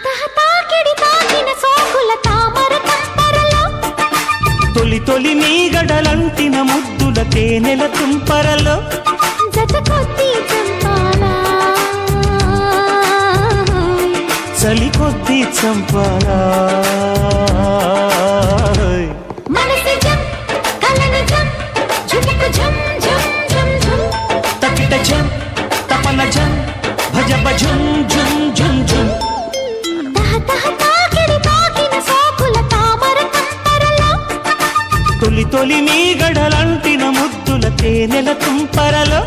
తాకిడి తాకిన సోకుల తామర తంపరలో తొలి తొలి మీగడలంటిన ముద్దుల తేనెల తుంపరలో జత కొద్ది చంపాలా చలి కొద్ది చంపాలా మనసి జం కలని జం ఝుముకు ఝం ఝం ఝం ఝం తకిట జం తపన జం భజ భజం ఝుం ఝుం ఝుం తాకిడి తాకిన సోకుల తామర తంపరలో తొలి తొలి మీగడలంటిన ముద్దుల తేనెల తుంపరలో